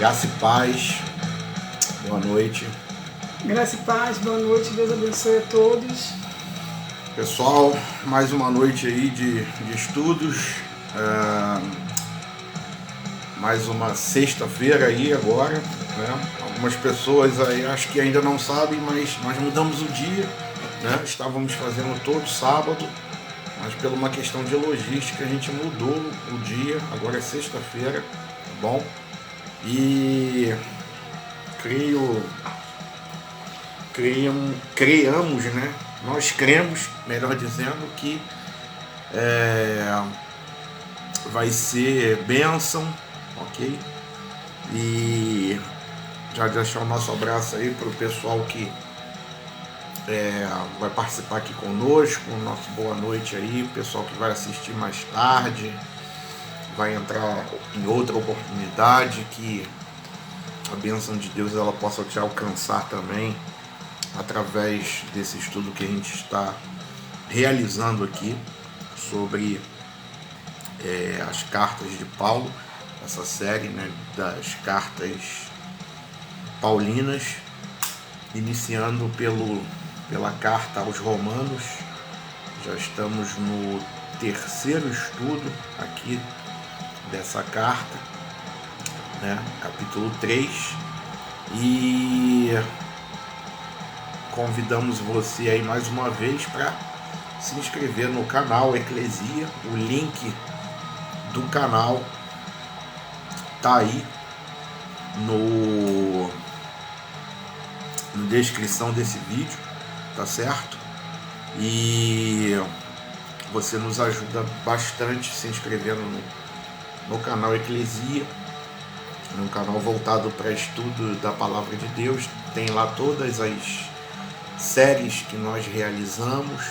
Graça e paz, boa noite. Graça e paz, boa noite, Deus abençoe a todos. Pessoal, mais uma noite aí de estudos, mais uma sexta-feira aí agora, né? Algumas pessoas aí acho que ainda não sabem, mas nós mudamos o dia, né? Estávamos fazendo todo sábado, mas por uma questão de logística a gente mudou o dia, agora é sexta-feira, tá bom? E creamos, né? Nós cremos, melhor dizendo, que vai ser bênção, ok? E já deixar o nosso abraço aí para o pessoal que vai participar aqui conosco, nosso boa noite aí, o pessoal que vai assistir mais tarde, vai entrar em outra oportunidade, que a bênção de Deus ela possa te alcançar também através desse estudo que a gente está realizando aqui sobre as cartas de Paulo, essa série, né, das cartas paulinas, iniciando pela carta aos Romanos. Já estamos no terceiro estudo aqui dessa carta, né, capítulo 3, e convidamos você aí mais uma vez para se inscrever no canal Eclesia. O link do canal tá aí na descrição desse vídeo, tá certo? E você nos ajuda bastante se inscrevendo no canal Eclesia, um canal voltado para estudo da Palavra de Deus. Tem lá todas as séries que nós realizamos.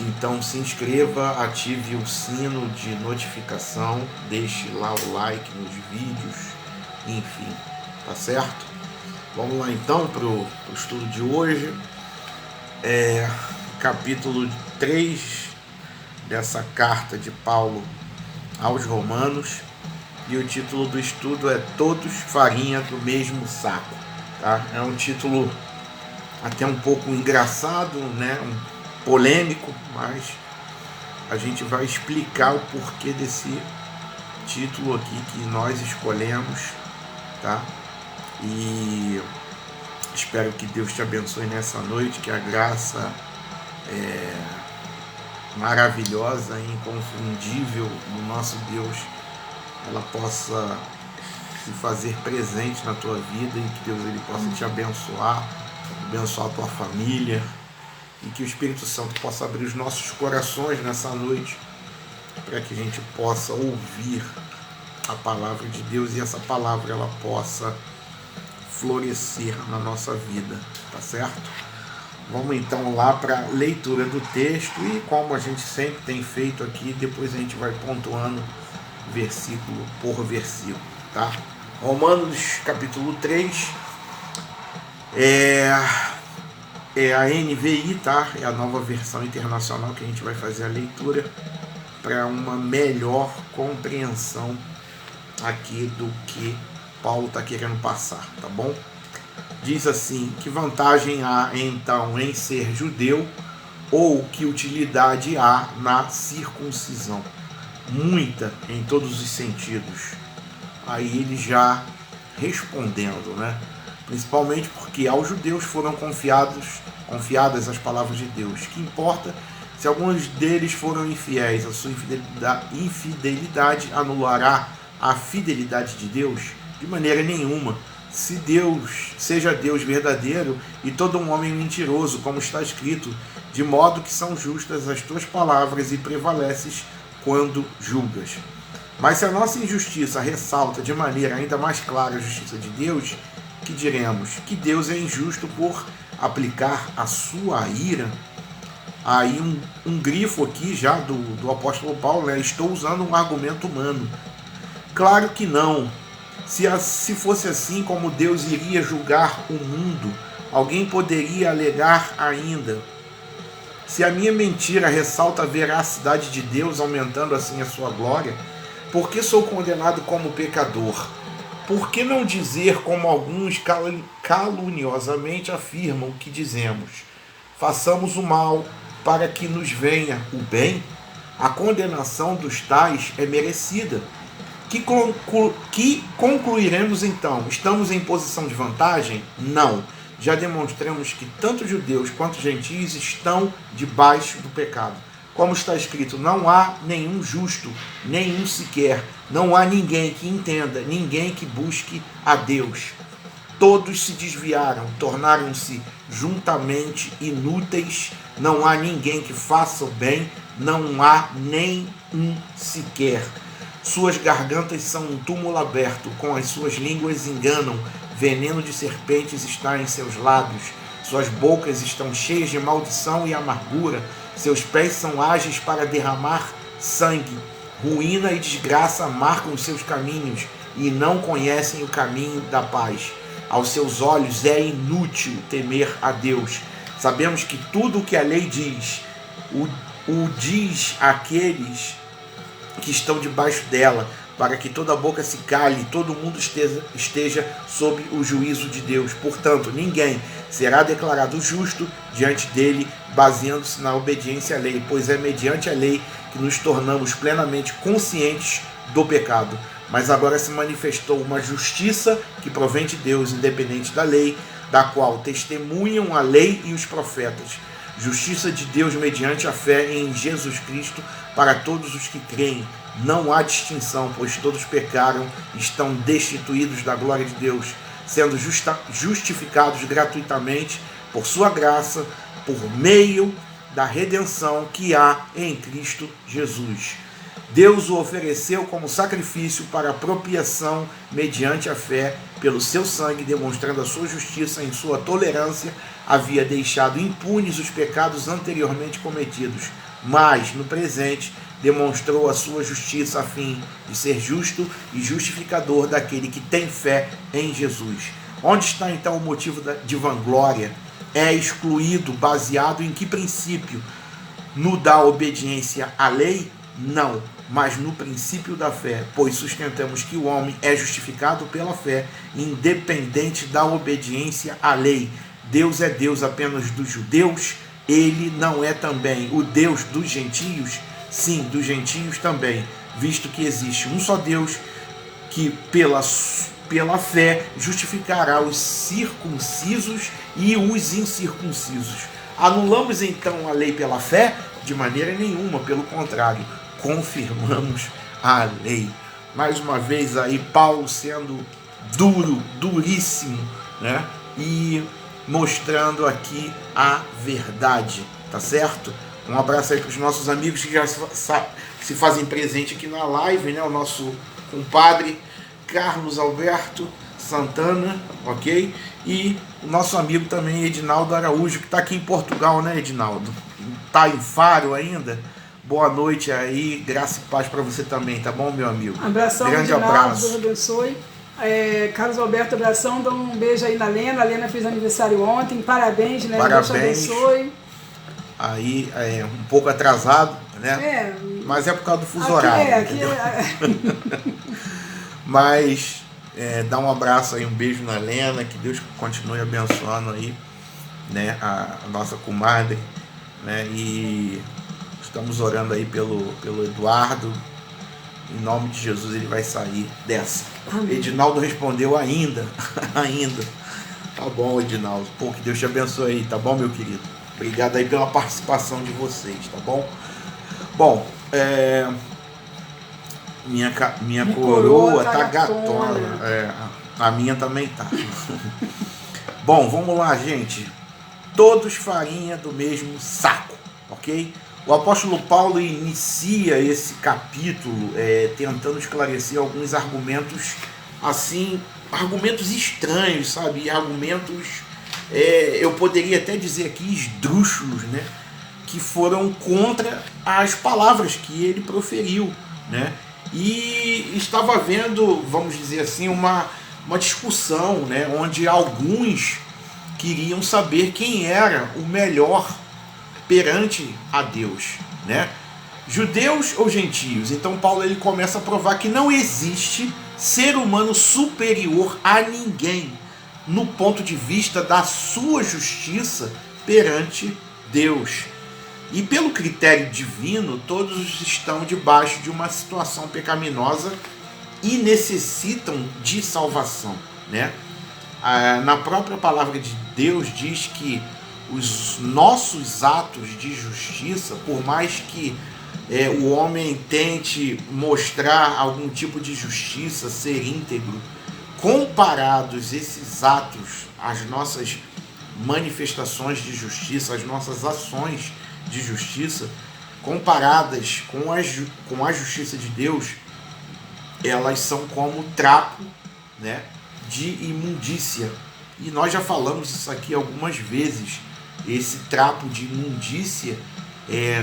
Então se inscreva, ative o sino de notificação, deixe lá o like nos vídeos, enfim, tá certo? Vamos lá então para o estudo de hoje, capítulo 3 dessa carta de Paulo aos Romanos, e o título do estudo é Todos Farinha do Mesmo Saco, tá? É um título até um pouco engraçado, né? Polêmico, mas a gente vai explicar o porquê desse título aqui que nós escolhemos, tá? E espero que Deus te abençoe nessa noite, que a graça maravilhosa e inconfundível do nosso Deus ela possa se fazer presente na tua vida, e que Deus ele possa te abençoar a tua família, e que o Espírito Santo possa abrir os nossos corações nessa noite para que a gente possa ouvir a palavra de Deus e essa palavra ela possa florescer na nossa vida, tá certo? Vamos então lá para a leitura do texto, e como a gente sempre tem feito aqui, depois a gente vai pontuando versículo por versículo, tá? Romanos capítulo 3 é a NVI, tá? É a nova versão internacional que a gente vai fazer a leitura para uma melhor compreensão aqui do que Paulo está querendo passar, tá bom? Diz assim: que vantagem há então em ser judeu, ou que utilidade há na circuncisão? Muita, em todos os sentidos. Aí ele já respondendo, né? Principalmente porque aos judeus foram confiadas as palavras de Deus. Que importa se alguns deles foram infiéis? A sua infidelidade anulará a fidelidade de Deus? De maneira nenhuma. Seja Deus verdadeiro e todo um homem mentiroso, como está escrito, de modo que são justas as tuas palavras e prevaleces quando julgas. Mas se a nossa injustiça ressalta de maneira ainda mais clara a justiça de Deus, que diremos? Que Deus é injusto por aplicar a sua ira? Aí um grifo aqui já do apóstolo Paulo, né? Estou usando um argumento humano. Claro que não. Se fosse assim, como Deus iria julgar o mundo, alguém poderia alegar ainda: se a minha mentira ressalta a veracidade de Deus, aumentando assim a sua glória, Por que sou condenado como pecador? Por que não dizer como alguns caluniosamente afirmam que dizemos? Façamos o mal para que nos venha o bem? A condenação dos tais é merecida. Que concluiremos então? Estamos em posição de vantagem? Não. Já demonstramos que tanto judeus quanto gentios estão debaixo do pecado. Como está escrito, não há nenhum justo, nenhum sequer. Não há ninguém que entenda, ninguém que busque a Deus. Todos se desviaram, tornaram-se juntamente inúteis. Não há ninguém que faça o bem, não há nem um sequer. Suas gargantas são um túmulo aberto, com as suas línguas enganam. Veneno de serpentes está em seus lábios. Suas bocas estão cheias de maldição e amargura. Seus pés são ágeis para derramar sangue. Ruína e desgraça marcam os seus caminhos e não conhecem o caminho da paz. Aos seus olhos é inútil temer a Deus. Sabemos que tudo o que a lei diz, o diz àqueles que estão debaixo dela, para que toda boca se cale e todo mundo esteja sob o juízo de Deus. Portanto, ninguém será declarado justo diante dele, baseando-se na obediência à lei, pois é mediante a lei que nos tornamos plenamente conscientes do pecado. Mas agora se manifestou uma justiça que provém de Deus, independente da lei, da qual testemunham a lei e os profetas. Justiça de Deus mediante a fé em Jesus Cristo para todos os que creem. Não há distinção, pois todos pecaram e estão destituídos da glória de Deus, sendo justificados gratuitamente por sua graça, por meio da redenção que há em Cristo Jesus. Deus o ofereceu como sacrifício para apropriação mediante a fé, pelo seu sangue, demonstrando a sua justiça em sua tolerância, havia deixado impunes os pecados anteriormente cometidos, mas, no presente, demonstrou a sua justiça a fim de ser justo e justificador daquele que tem fé em Jesus. Onde está então o motivo de vanglória? É excluído baseado em que princípio? No da obediência à lei? Não, mas no princípio da fé, pois sustentamos que o homem é justificado pela fé, independente da obediência à lei. Deus é Deus apenas dos judeus? Ele não é também o Deus dos gentios? Sim, dos gentios também, visto que existe um só Deus que pela fé justificará os circuncisos e os incircuncisos. Anulamos então a lei pela fé? De maneira nenhuma, pelo contrário, confirmamos a lei. Mais uma vez aí Paulo sendo duríssimo, né? E mostrando aqui a verdade, tá certo? Um abraço aí para os nossos amigos que já se fazem presente aqui na live, né? O nosso compadre Carlos Alberto Santana, ok? E o nosso amigo também Edinaldo Araújo, que está aqui em Portugal, né, Edinaldo? Tá em Faro ainda? Boa noite aí, graça e paz para você também, tá bom, meu amigo? Abração, grande Edinaldo, abraço. Deus abençoe. Carlos Alberto, abração, dá um beijo aí na Lena. A Lena fez aniversário ontem, parabéns, né? Parabéns. Deus te abençoe. Aí é um pouco atrasado, né? Mas é por causa do fuso horário. Mas dá um abraço aí, um beijo na Lena, que Deus continue abençoando aí, né, a nossa comadre, né? E estamos orando aí pelo Eduardo. Em nome de Jesus ele vai sair dessa. Amém. Edinaldo respondeu ainda. Ainda. Tá bom, Edinaldo. Pô, que Deus te abençoe aí, tá bom, meu querido? Obrigado aí pela participação de vocês, tá bom? Bom, minha coroa tá gatona. A minha também tá. Bom, vamos lá, gente. Todos farinha do mesmo saco, ok? O apóstolo Paulo inicia esse capítulo tentando esclarecer alguns argumentos, assim, argumentos estranhos, sabe? Argumentos, eu poderia até dizer aqui, esdrúxulos, né? Que foram contra as palavras que ele proferiu, né? E estava havendo, vamos dizer assim, uma discussão, né? Onde alguns queriam saber quem era o melhor perante a Deus, né? judeus ou gentios? Então Paulo ele começa a provar que não existe ser humano superior a ninguém no ponto de vista da sua justiça perante Deus. E pelo critério divino, todos estão debaixo de uma situação pecaminosa e necessitam de salvação, né? Na própria palavra de Deus diz que os nossos atos de justiça, por mais que o homem tente mostrar algum tipo de justiça, ser íntegro, comparados esses atos, as nossas manifestações de justiça, as nossas ações de justiça, comparadas com a justiça de Deus, elas são como trapo, né, de imundícia. E nós já falamos isso aqui algumas vezes. Esse trapo de imundícia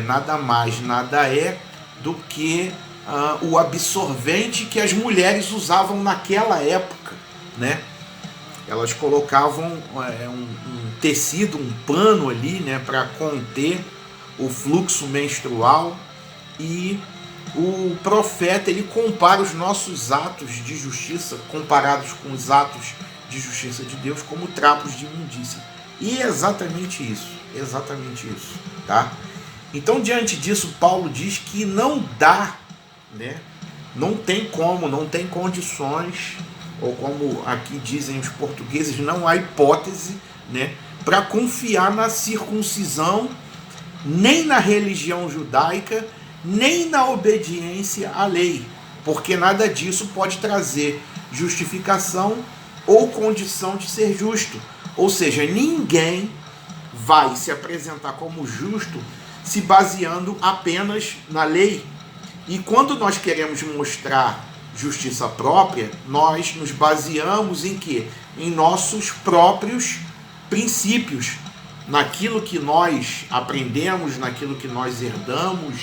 nada mais, nada é do que o absorvente que as mulheres usavam naquela época, né? Elas colocavam um tecido, um pano ali, né, para conter o fluxo menstrual, e o profeta ele compara os nossos atos de justiça comparados com os atos de justiça de Deus como trapos de imundícia. E é exatamente isso, tá? Então, diante disso, Paulo diz que não dá, né? Não tem como, não tem condições, ou como aqui dizem os portugueses, não há hipótese, né, para confiar na circuncisão, nem na religião judaica, nem na obediência à lei, porque nada disso pode trazer justificação ou condição de ser justo. Ou seja, ninguém vai se apresentar como justo se baseando apenas na lei. E quando nós queremos mostrar justiça própria, nós nos baseamos em quê? Em nossos próprios princípios, naquilo que nós aprendemos, naquilo que nós herdamos.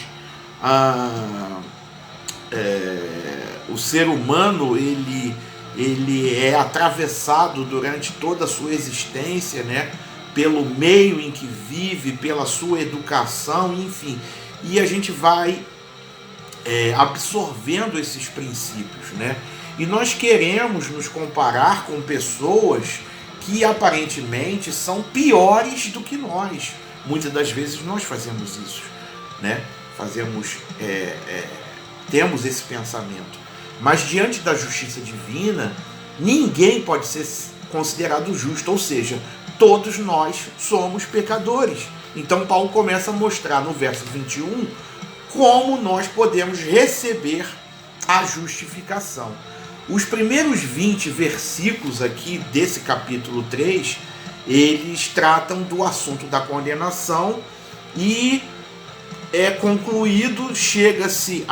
O ser humano ele é atravessado durante toda a sua existência, né, pelo meio em que vive, pela sua educação, enfim, e a gente vai absorvendo esses princípios, né? E nós queremos nos comparar com pessoas que aparentemente são piores do que nós. Muitas das vezes nós fazemos isso, né? Temos esse pensamento. Mas diante da justiça divina, ninguém pode ser considerado justo, ou seja, todos nós somos pecadores. Então Paulo começa a mostrar no verso 21 como nós podemos receber a justificação. Os primeiros 20 versículos aqui desse capítulo 3, eles tratam do assunto da condenação e concluído, chega-se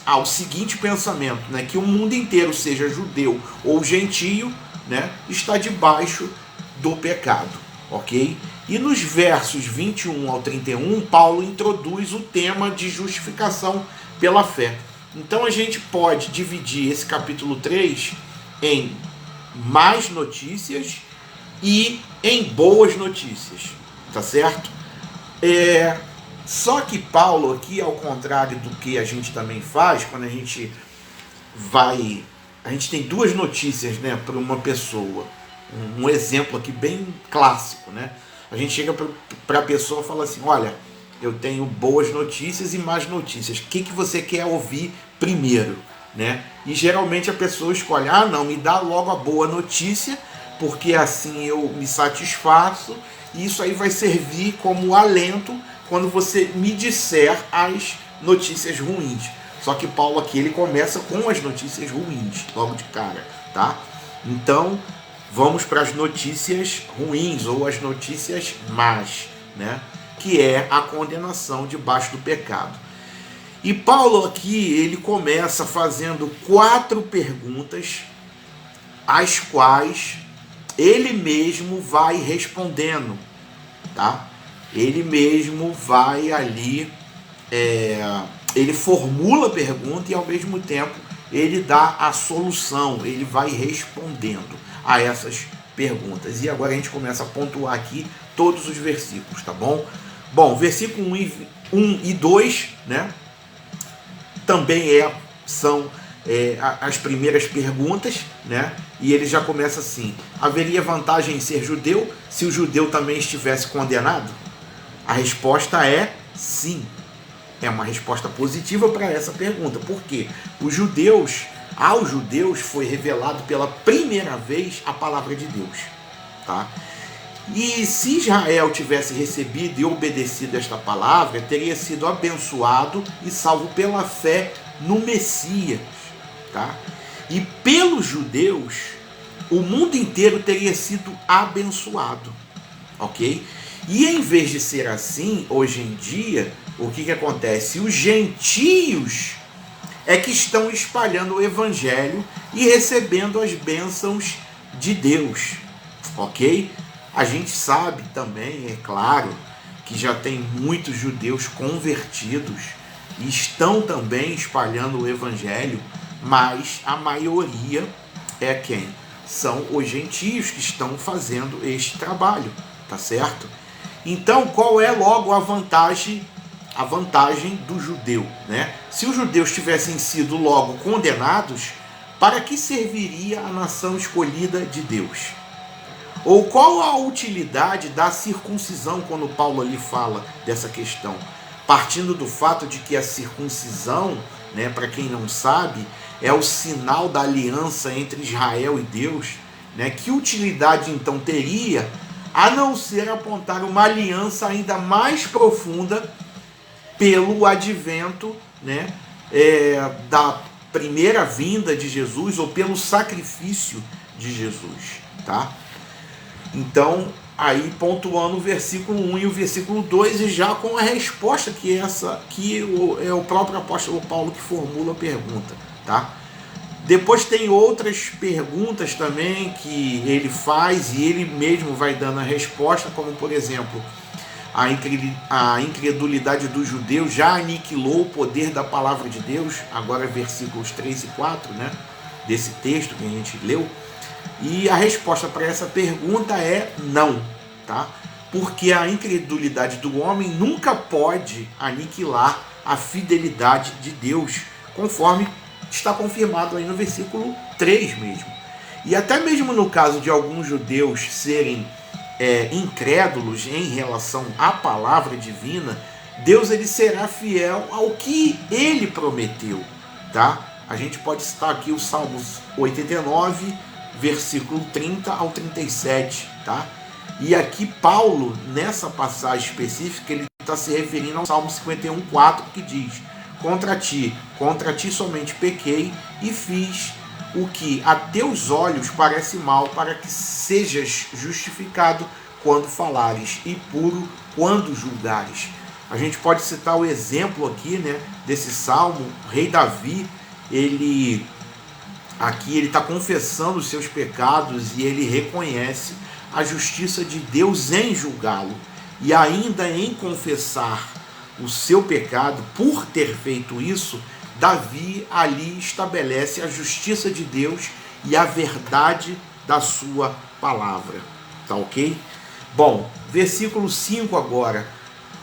ao seguinte pensamento, né, que o mundo inteiro, seja judeu ou gentio, né, está debaixo do pecado, ok? E nos versos 21 ao 31, Paulo introduz o tema de justificação pela fé. Então a gente pode dividir esse capítulo 3 em más notícias e em boas notícias, tá certo? Só que Paulo aqui, ao contrário do que a gente também faz, quando a gente tem duas notícias, né, para uma pessoa. Um exemplo aqui bem clássico, né? A gente chega para a pessoa e fala assim: olha, eu tenho boas notícias e más notícias. O que você quer ouvir primeiro, né? E geralmente a pessoa escolhe: não, me dá logo a boa notícia, porque assim eu me satisfaço, e isso aí vai servir como alento quando você me disser as notícias ruins. Só que Paulo aqui ele começa com as notícias ruins, logo de cara, tá? Então, vamos para as notícias ruins ou as notícias más, né? Que é a condenação debaixo do pecado. E Paulo aqui, ele começa fazendo 4 perguntas, as quais ele mesmo vai respondendo, tá? Ele mesmo vai ali, ele formula a pergunta e ao mesmo tempo ele dá a solução, ele vai respondendo a essas perguntas. E agora a gente começa a pontuar aqui todos os versículos, tá bom? Bom, versículo 1 e 2, né? Também são as primeiras perguntas, né? E ele já começa assim: haveria vantagem em ser judeu se o judeu também estivesse condenado? A resposta é sim. É uma resposta positiva para essa pergunta. Por quê? Aos judeus foi revelado pela primeira vez a palavra de Deus, tá? E se Israel tivesse recebido e obedecido esta palavra, teria sido abençoado e salvo pela fé no Messias, tá? E pelos judeus, o mundo inteiro teria sido abençoado, ok? E em vez de ser assim, hoje em dia, o que acontece? Os gentios é que estão espalhando o evangelho e recebendo as bênçãos de Deus, ok? A gente sabe também, é claro, que já tem muitos judeus convertidos e estão também espalhando o evangelho, mas a maioria é quem? São os gentios que estão fazendo este trabalho, tá certo? Então, qual é logo a vantagem do judeu, né? Se os judeus tivessem sido logo condenados, para que serviria a nação escolhida de Deus? Ou qual a utilidade da circuncisão quando Paulo ali fala dessa questão? Partindo do fato de que a circuncisão, né, para quem não sabe, é o sinal da aliança entre Israel e Deus, né? Que utilidade então teria, a não ser apontar uma aliança ainda mais profunda pelo advento, né, da primeira vinda de Jesus, ou pelo sacrifício de Jesus, tá? Então, aí pontuando o versículo 1 e o versículo 2, e já com a resposta que é o próprio apóstolo Paulo que formula a pergunta, tá? Depois tem outras perguntas também que ele faz e ele mesmo vai dando a resposta, como por exemplo, a incredulidade dos judeus já aniquilou o poder da palavra de Deus, agora versículos 3 e 4, né, desse texto que a gente leu. E a resposta para essa pergunta é não, tá? Porque a incredulidade do homem nunca pode aniquilar a fidelidade de Deus, conforme está confirmado aí no versículo 3 mesmo. E até mesmo no caso de alguns judeus serem incrédulos em relação à palavra divina, Deus ele será fiel ao que ele prometeu, tá? A gente pode citar aqui os Salmos 89, versículo 30 ao 37, tá? E aqui Paulo, nessa passagem específica, ele está se referindo ao Salmo 51:4, que diz: contra ti somente pequei e fiz o que a teus olhos parece mal, para que sejas justificado quando falares e puro quando julgares. A gente pode citar o exemplo aqui, né, desse salmo. O rei Davi, ele está confessando os seus pecados e ele reconhece a justiça de Deus em julgá-lo. E ainda em confessar o seu pecado, por ter feito isso, Davi ali estabelece a justiça de Deus e a verdade da sua palavra. Tá ok? Bom, versículo 5 agora.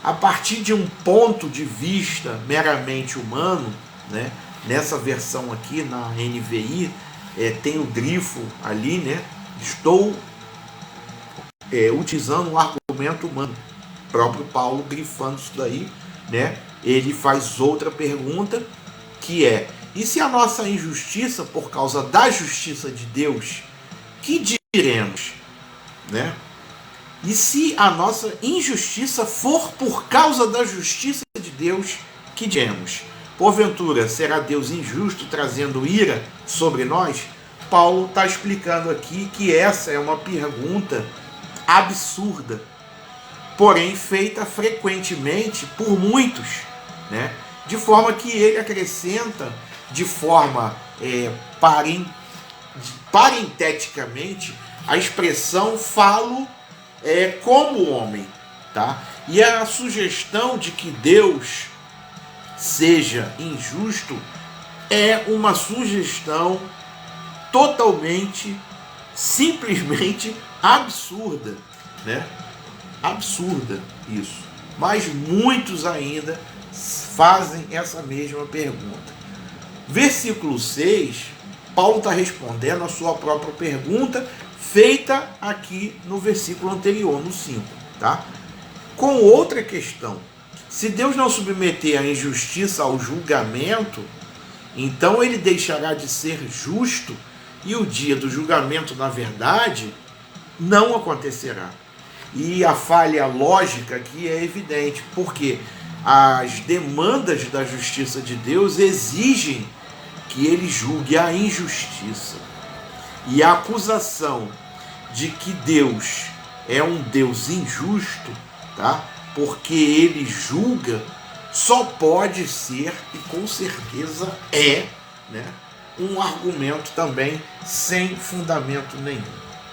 A partir de um ponto de vista meramente humano, né? Nessa versão aqui, na NVI, tem o grifo ali, né? Estou utilizando um argumento humano. O próprio Paulo grifando isso daí, né? Ele faz outra pergunta, que é: e se a nossa injustiça, por causa da justiça de Deus, que diremos? Né? E se a nossa injustiça for por causa da justiça de Deus, que diremos? Porventura, será Deus injusto trazendo ira sobre nós? Paulo está explicando aqui que essa é uma pergunta absurda, porém feita frequentemente por muitos, né? De forma que ele acrescenta de forma parenteticamente a expressão falo como homem, tá? E a sugestão de que Deus seja injusto é uma sugestão totalmente, simplesmente absurda, né? Absurda isso. mas muitos ainda fazem essa mesma pergunta. Versículo 6, Paulo está respondendo a sua própria pergunta, feita aqui no versículo anterior, no 5, tá? Com outra questão: se Deus não submeter a injustiça ao julgamento, então ele deixará de ser justo e o dia do julgamento, na verdade, não acontecerá. E a falha lógica aqui é evidente, porque as demandas da justiça de Deus exigem que ele julgue a injustiça. E a acusação de que Deus é um Deus injusto, tá? Porque ele julga, só pode ser, e com certeza é, né, um argumento também sem fundamento nenhum,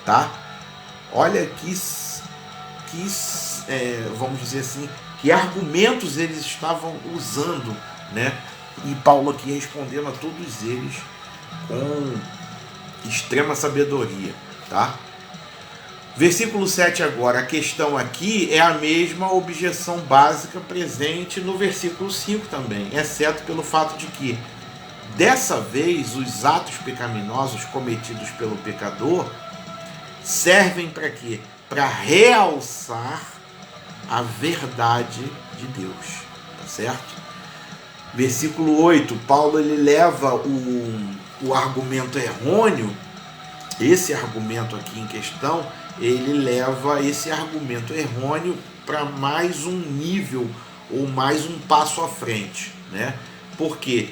tá? Olha vamos dizer assim, que argumentos eles estavam usando, né? E Paulo aqui respondendo a todos eles com extrema sabedoria, tá? Versículo 7 agora, a questão aqui é a mesma objeção básica presente no versículo 5 também, exceto pelo fato de que, dessa vez, os atos pecaminosos cometidos pelo pecador servem para quê? Para realçar a verdade de Deus, tá certo? Versículo 8, Paulo ele leva o argumento errôneo, esse argumento aqui em questão, ele leva esse argumento errôneo para mais um nível ou mais um passo à frente, né? Porque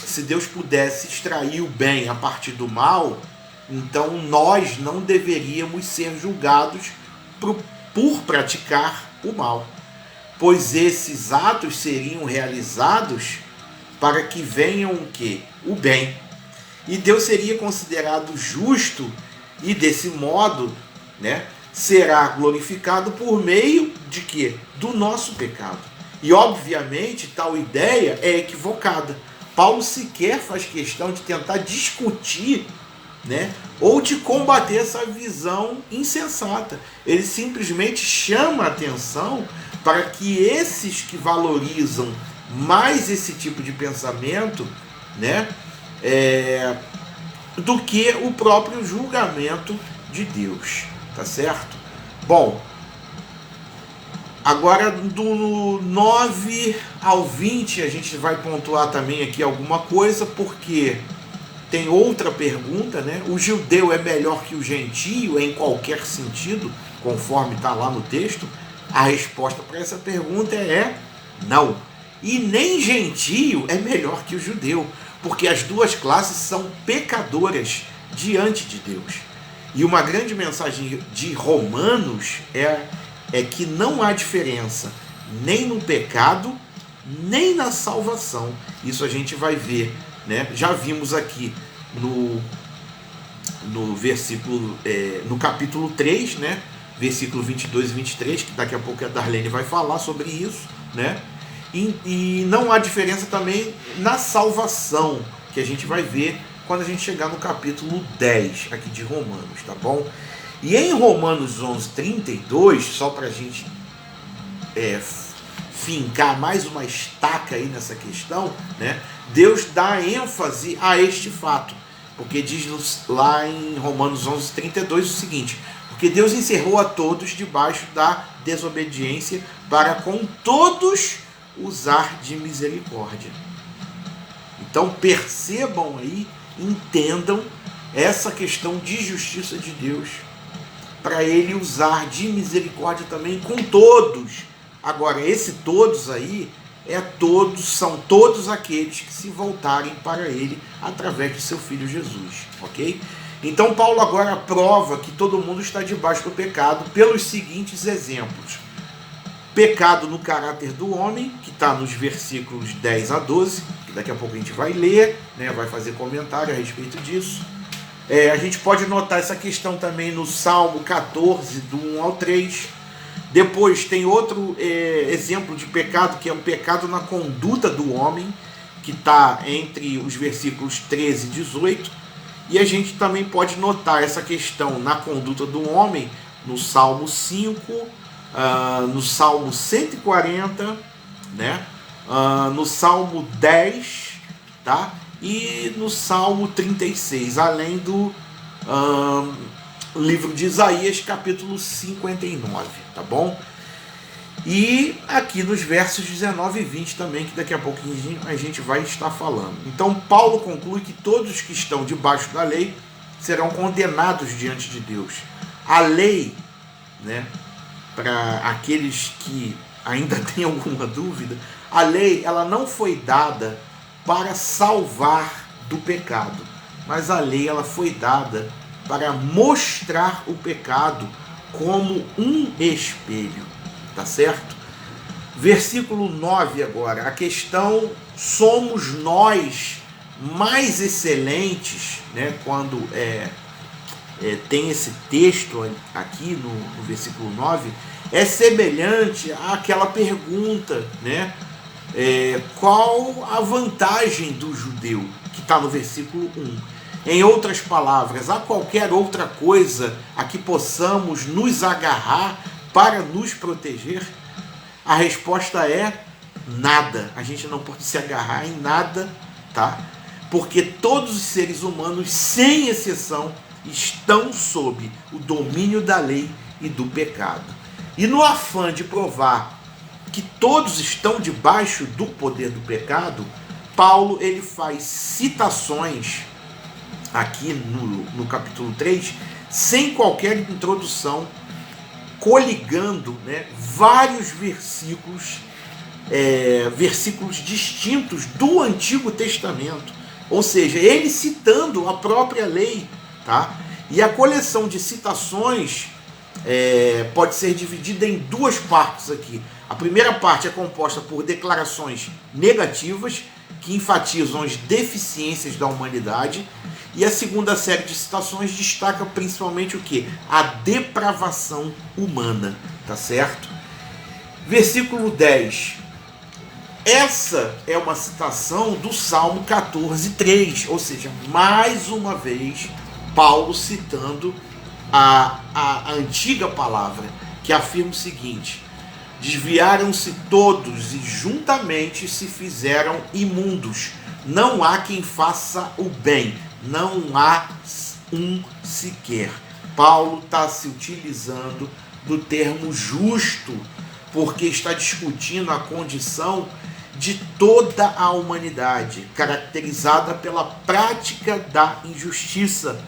se Deus pudesse extrair o bem a partir do mal, então nós não deveríamos ser julgados por praticar o mal, pois esses atos seriam realizados para que venham o quê? O bem. E Deus seria considerado justo e desse modo, né, será glorificado por meio de quê? Do nosso pecado. E obviamente tal ideia é equivocada. Paulo sequer faz questão de tentar discutir, né, ou de combater essa visão insensata. Ele simplesmente chama a atenção para que esses que valorizam mais esse tipo de pensamento, né, do que o próprio julgamento de Deus, tá certo? Bom, agora do 9 ao 20 a gente vai pontuar também aqui alguma coisa, porque tem outra pergunta, né? O judeu é melhor que o gentio em qualquer sentido, conforme está lá no texto? A resposta para essa pergunta é não. E nem gentio é melhor que o judeu, porque as duas classes são pecadoras diante de Deus. E uma grande mensagem de Romanos é que não há diferença nem no pecado, nem na salvação. Isso a gente vai ver, né? Já vimos aqui no versículo, no capítulo 3, né? Versículo 22 e 23, que daqui a pouco a Darlene vai falar sobre isso, né? E não há diferença também na salvação, que a gente vai ver quando a gente chegar no capítulo 10 aqui de Romanos, tá bom? E em Romanos 11:32, só para a gente fincar mais uma estaca aí nessa questão, né? Deus dá ênfase a este fato, porque diz lá em Romanos 11:32 o seguinte: porque Deus encerrou a todos debaixo da desobediência para com todos usar de misericórdia. Então percebam aí, entendam essa questão de justiça de Deus, para ele usar de misericórdia também com todos. Agora, esse todos aí são todos aqueles que se voltarem para ele através de seu Filho Jesus, ok? Então Paulo agora prova que todo mundo está debaixo do pecado pelos seguintes exemplos: pecado no caráter do homem, que está nos versículos 10 a 12, que daqui a pouco a gente vai ler, né, vai fazer comentário a respeito disso. A gente pode notar essa questão também no Salmo 14, do 1 ao 3. Depois tem outro exemplo de pecado, que é um pecado na conduta do homem, que está entre os versículos 13 e 18. E a gente também pode notar essa questão na conduta do homem no Salmo 5, no Salmo 140, né? No Salmo 10, tá? E no Salmo 36, além do livro de Isaías, capítulo 59, tá bom? E aqui nos versos 19 e 20 também, que daqui a pouquinho a gente vai estar falando. Então Paulo conclui que todos que estão debaixo da lei serão condenados diante de Deus. A lei, né, para aqueles que ainda têm alguma dúvida, a lei ela não foi dada para salvar do pecado, mas a lei ela foi dada para mostrar o pecado como um espelho, tá certo? Versículo 9 agora, a questão: somos nós mais excelentes, né? Quando tem esse texto aqui no versículo 9, é semelhante àquela pergunta, né? Qual a vantagem do judeu, que está no versículo 1? Em outras palavras, há qualquer outra coisa a que possamos nos agarrar para nos proteger? A resposta é nada. A gente não pode se agarrar em nada, tá? Porque todos os seres humanos, sem exceção, estão sob o domínio da lei e do pecado. E no afã de provar que todos estão debaixo do poder do pecado, Paulo ele faz citações aqui no capítulo 3, sem qualquer introdução, coligando, né, vários versículos distintos do Antigo Testamento, ou seja, ele citando a própria lei, tá? E a coleção de citações pode ser dividida em duas partes aqui. A primeira parte é composta por declarações negativas que enfatizam as deficiências da humanidade, e a segunda série de citações destaca principalmente o que? A depravação humana, tá certo? Versículo 10. Essa é uma citação do Salmo 14:3, ou seja, mais uma vez Paulo citando a antiga palavra, que afirma o seguinte: desviaram-se todos e juntamente se fizeram imundos. Não há quem faça o bem, não há um sequer. Paulo está se utilizando do termo justo, porque está discutindo a condição de toda a humanidade, caracterizada pela prática da injustiça,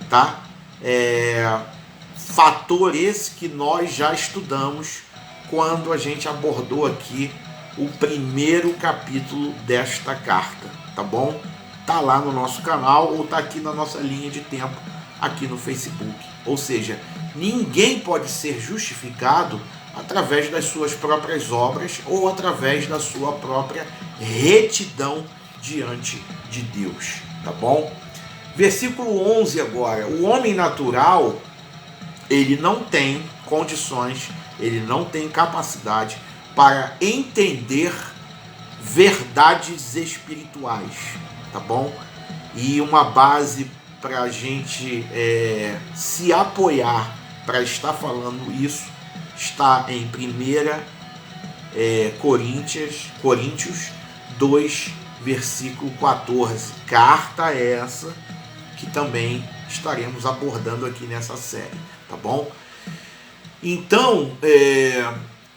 tá? Fator esse que nós já estudamos quando a gente abordou aqui o primeiro capítulo desta carta, tá bom? Tá lá no nosso canal ou tá aqui na nossa linha de tempo aqui no Facebook. Ou seja, ninguém pode ser justificado através das suas próprias obras ou através da sua própria retidão diante de Deus, tá bom? Versículo 11 agora. O homem natural, ele não tem condições, ele não tem capacidade para entender verdades espirituais, tá bom? E uma base para a gente se apoiar para estar falando isso está em 1 Coríntios 2, versículo 14. Carta essa que também estaremos abordando aqui nessa série, tá bom? Então,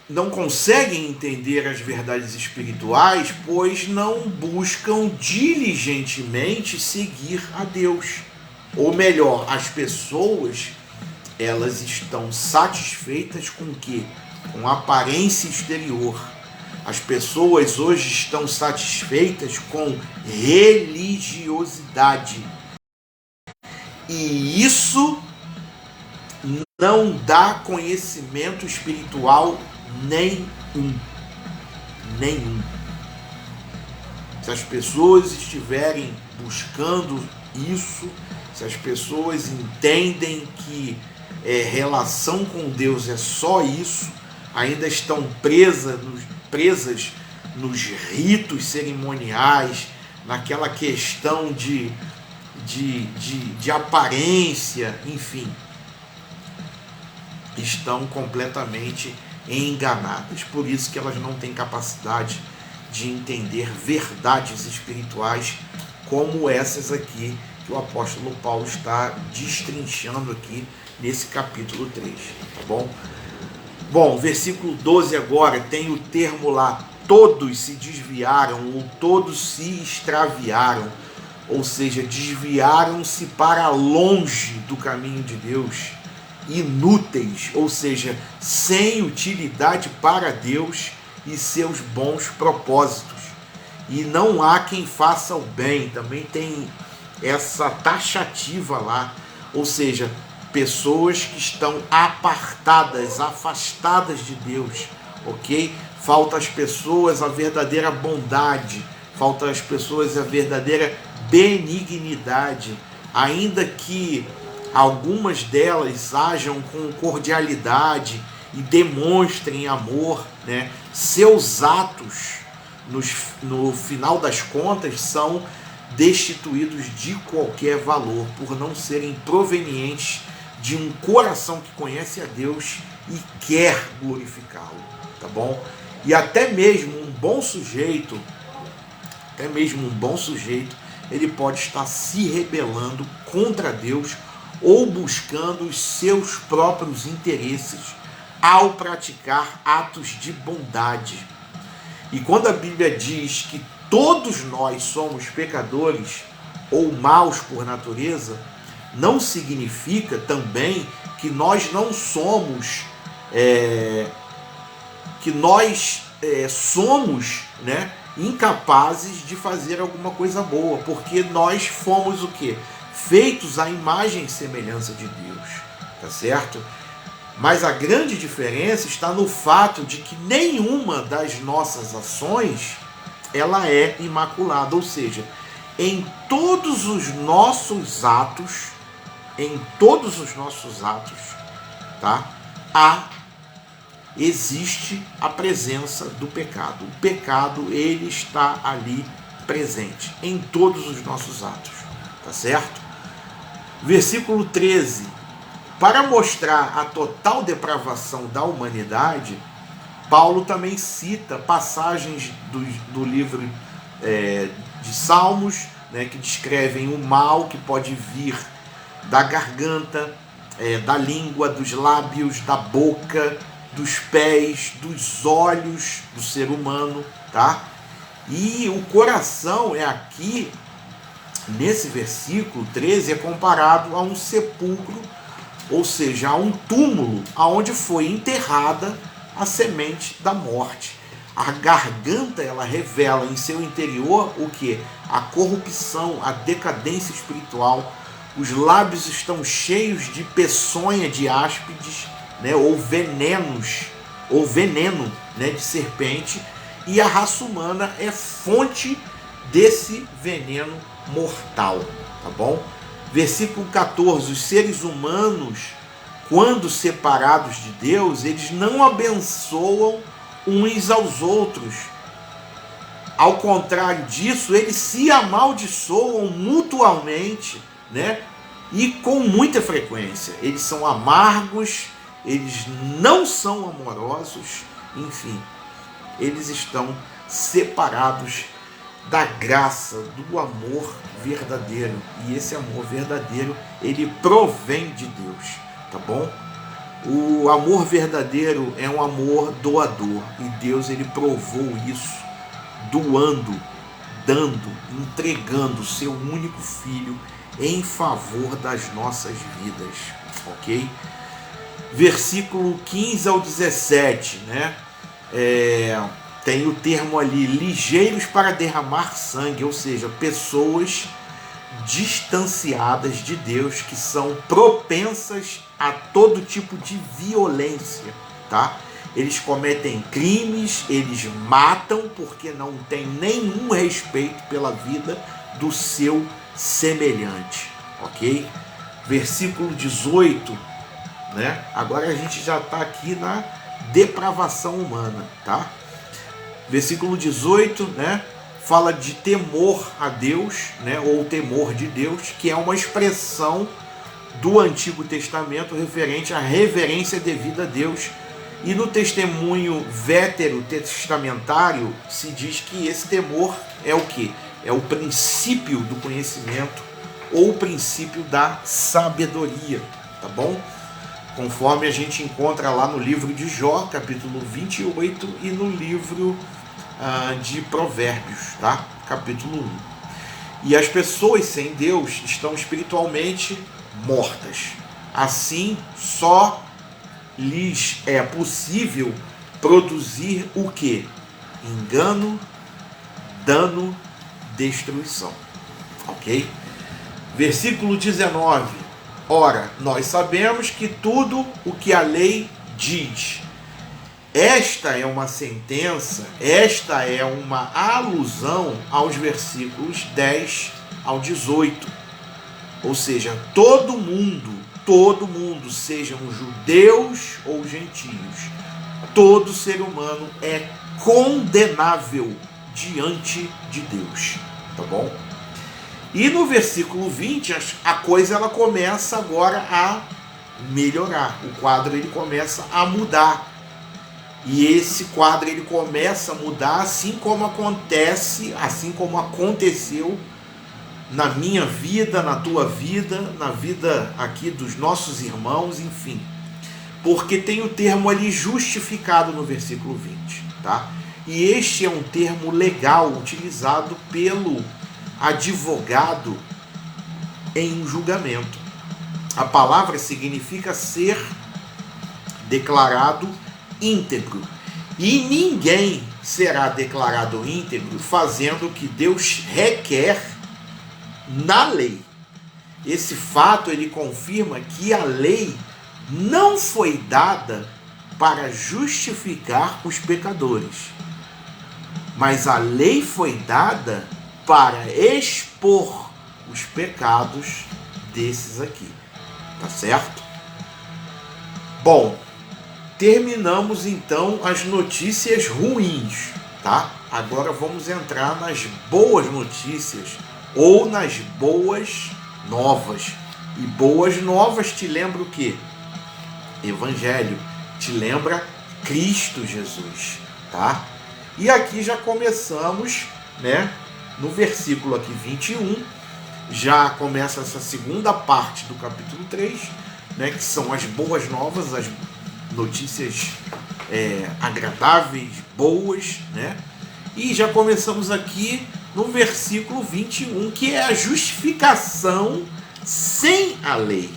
não conseguem entender as verdades espirituais, pois não buscam diligentemente seguir a Deus. Ou melhor, as pessoas, elas estão satisfeitas com o quê? Com a aparência exterior. As pessoas hoje estão satisfeitas com religiosidade. E isso não dá conhecimento espiritual nenhum. Se as pessoas estiverem buscando isso, se as pessoas entendem que relação com Deus é só isso, ainda estão presas nos ritos cerimoniais, naquela questão de aparência, enfim. estão completamente enganadas. Por isso que elas não têm capacidade de entender verdades espirituais como essas aqui que o apóstolo Paulo está destrinchando aqui nesse capítulo 3, tá bom? Bom, versículo 12 agora tem o termo lá, todos se desviaram ou todos se extraviaram, ou seja, desviaram-se para longe do caminho de Deus, inúteis, ou seja, sem utilidade para Deus e seus bons propósitos. E não há quem faça o bem, também tem essa taxativa lá, ou seja, pessoas que estão apartadas, afastadas de Deus, ok? Falta às pessoas a verdadeira bondade, falta às pessoas a verdadeira benignidade, ainda que algumas delas ajam com cordialidade e demonstrem amor, né? Seus atos, no final das contas, são destituídos de qualquer valor, por não serem provenientes de um coração que conhece a Deus e quer glorificá-lo, tá bom? E até mesmo um bom sujeito, ele pode estar se rebelando contra Deus ou buscando os seus próprios interesses ao praticar atos de bondade. E quando a Bíblia diz que todos nós somos pecadores ou maus por natureza, não significa também que nós não somos, somos, né, incapazes de fazer alguma coisa boa, porque nós fomos o quê? Feitos à imagem e semelhança de Deus, tá certo? Mas a grande diferença está no fato de que nenhuma das nossas ações ela é imaculada, ou seja, em todos os nossos atos, tá? Existe a presença do pecado. O pecado, ele está ali presente em todos os nossos atos, tá certo? Versículo 13. Para mostrar a total depravação da humanidade, Paulo também cita passagens do livro de Salmos, né, que descrevem o mal que pode vir da garganta, da língua, dos lábios, da boca, dos pés, dos olhos do ser humano, tá? E o coração aqui, nesse versículo 13, é comparado a um sepulcro, ou seja, a um túmulo onde foi enterrada a semente da morte. A garganta, ela revela em seu interior o que? A corrupção, a decadência espiritual. Os lábios estão cheios de peçonha de áspides, né, ou veneno, né, de serpente, e a raça humana é fonte desse veneno mortal, tá bom? Versículo 14, os seres humanos, quando separados de Deus, eles não abençoam uns aos outros. Ao contrário disso, eles se amaldiçoam mutuamente, né? E com muita frequência. Eles são amargos, eles não são amorosos, enfim, eles estão separados da graça, do amor verdadeiro. E esse amor verdadeiro, ele provém de Deus, tá bom? O amor verdadeiro é um amor doador, e Deus, ele provou isso doando, dando, entregando o seu único filho em favor das nossas vidas, ok? Versículo 15 ao 17, né? Tem o termo ali, ligeiros para derramar sangue, ou seja, pessoas distanciadas de Deus, que são propensas a todo tipo de violência, tá? Eles cometem crimes, eles matam porque não tem nenhum respeito pela vida do seu semelhante, ok? Versículo 18, né? Agora a gente já está aqui na depravação humana, tá? Versículo 18, né? Fala de temor a Deus, né? Ou temor de Deus, que é uma expressão do Antigo Testamento referente à reverência devida a Deus. E no testemunho veterotestamentário se diz que esse temor é o quê? É o princípio do conhecimento ou o princípio da sabedoria, tá bom? Conforme a gente encontra lá no livro de Jó, capítulo 28, e no livro de Provérbios, tá? Capítulo 1. E as pessoas sem Deus estão espiritualmente mortas. Assim, só lhes é possível produzir o quê? Engano, dano, destruição. Ok? Versículo 19. Ora, nós sabemos que tudo o que a lei diz. Esta é uma sentença, esta é uma alusão aos versículos 10 ao 18. Ou seja, todo mundo, sejam judeus ou gentios, todo ser humano é condenável diante de Deus, tá bom? E no versículo 20, a coisa ela começa agora a melhorar, o quadro ele começa a mudar. E esse quadro ele começa a mudar assim como aconteceu na minha vida, na tua vida, na vida aqui dos nossos irmãos, enfim. Porque tem o termo ali justificado no versículo 20, tá? E este é um termo legal utilizado pelo advogado em um julgamento. A palavra significa ser declarado íntegro. E ninguém será declarado íntegro fazendo o que Deus requer na lei. Esse fato ele confirma que a lei não foi dada para justificar os pecadores, mas a lei foi dada para expor os pecados desses aqui. Tá certo? Bom, terminamos então as notícias ruins, tá? Agora vamos entrar nas boas notícias ou nas boas novas. E boas novas te lembra o quê? Evangelho, te lembra Cristo Jesus, tá? E aqui já começamos, né? No versículo aqui 21, já começa essa segunda parte do capítulo 3, né? Que são as boas novas, as notícias agradáveis, boas, né? E já começamos aqui no versículo 21, que é a justificação sem a lei.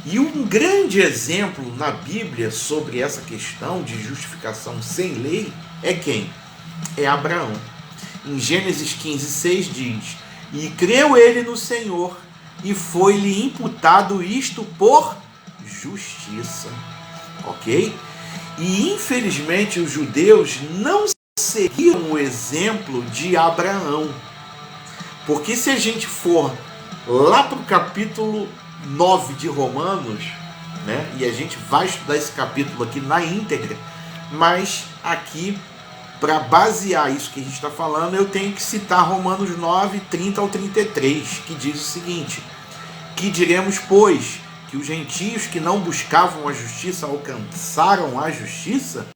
E um grande exemplo na Bíblia sobre essa questão de justificação sem lei é quem? É Abraão. Em Gênesis 15:6 diz: e creu ele no Senhor, e foi-lhe imputado isto por justiça. Ok? E infelizmente os judeus não seguiram o exemplo de Abraão. Porque se a gente for lá para o capítulo 9 de Romanos, né, e a gente vai estudar esse capítulo aqui na íntegra, mas aqui, para basear isso que a gente está falando, eu tenho que citar Romanos 9, 30 ao 33, que diz o seguinte: que diremos, pois, que os gentios que não buscavam a justiça alcançaram a justiça?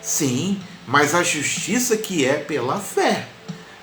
Sim, mas a justiça que é pela fé.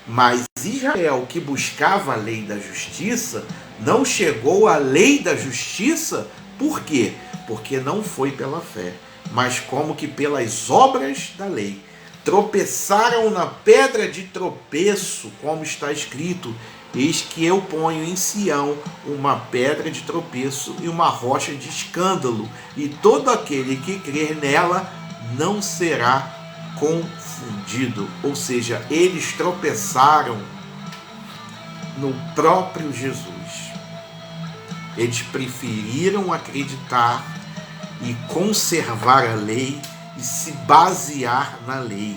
Mas Israel, que buscava a lei da justiça, não chegou à lei da justiça. Por quê? Porque não foi pela fé, mas como que pelas obras da lei. Tropeçaram na pedra de tropeço, como está escrito: eis que eu ponho em Sião uma pedra de tropeço e uma rocha de escândalo, e todo aquele que crer nela não será confundido. Ou seja, eles tropeçaram no próprio Jesus. Eles preferiram acreditar e conservar a lei e se basear na lei,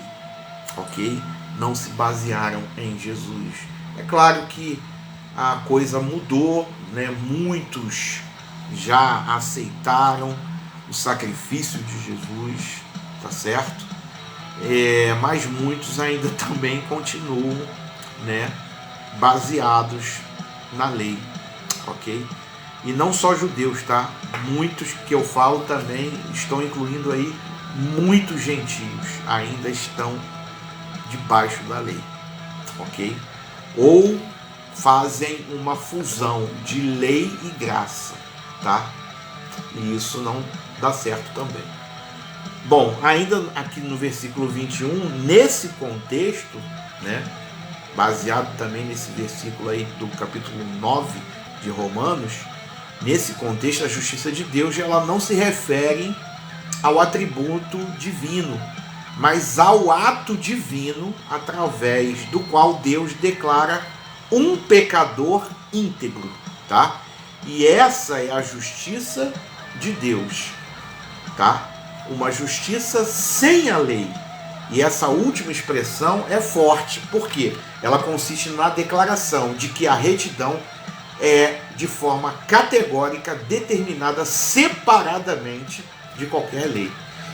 ok? Não se basearam em Jesus. É claro que a coisa mudou, né? Muitos já aceitaram o sacrifício de Jesus, tá certo? Mas muitos ainda também continuam, né, baseados na lei, ok? E não só judeus, tá? Muitos que eu falo também estão incluindo aí muitos gentios, ainda estão debaixo da lei, ok? Ou fazem uma fusão de lei e graça, tá? E isso não dá certo também. Bom, ainda aqui no versículo 21, nesse contexto, né, baseado também nesse versículo aí do capítulo 9 de Romanos, nesse contexto a justiça de Deus ela não se refere ao atributo divino, mas ao ato divino através do qual Deus declara um pecador íntegro, tá? E essa é a justiça de Deus, tá? Uma justiça sem a lei. E essa última expressão é forte, porque ela consiste na declaração de que a retidão é de forma categórica determinada separadamente de qualquer lei.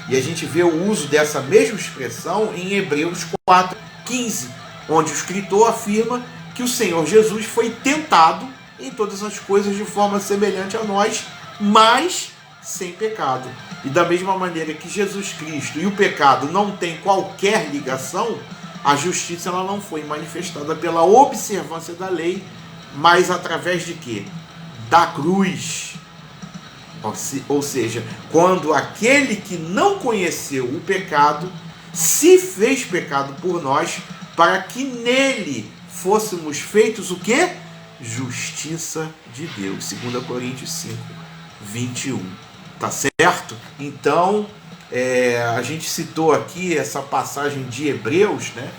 E a gente vê o uso dessa mesma expressão em Hebreus 4:15, onde o escritor afirma que o Senhor Jesus foi tentado em todas as coisas de forma semelhante a nós, mas sem pecado. E da mesma maneira que Jesus Cristo e o pecado não têm qualquer ligação, a justiça ela não foi manifestada pela observância da lei, mas através de quê? Da cruz. Ou seja, quando aquele que não conheceu o pecado se fez pecado por nós, para que nele fôssemos feitos o quê? Justiça de Deus. 2 Coríntios 5:21. Tá certo? Então, a gente citou aqui essa passagem de Hebreus, né?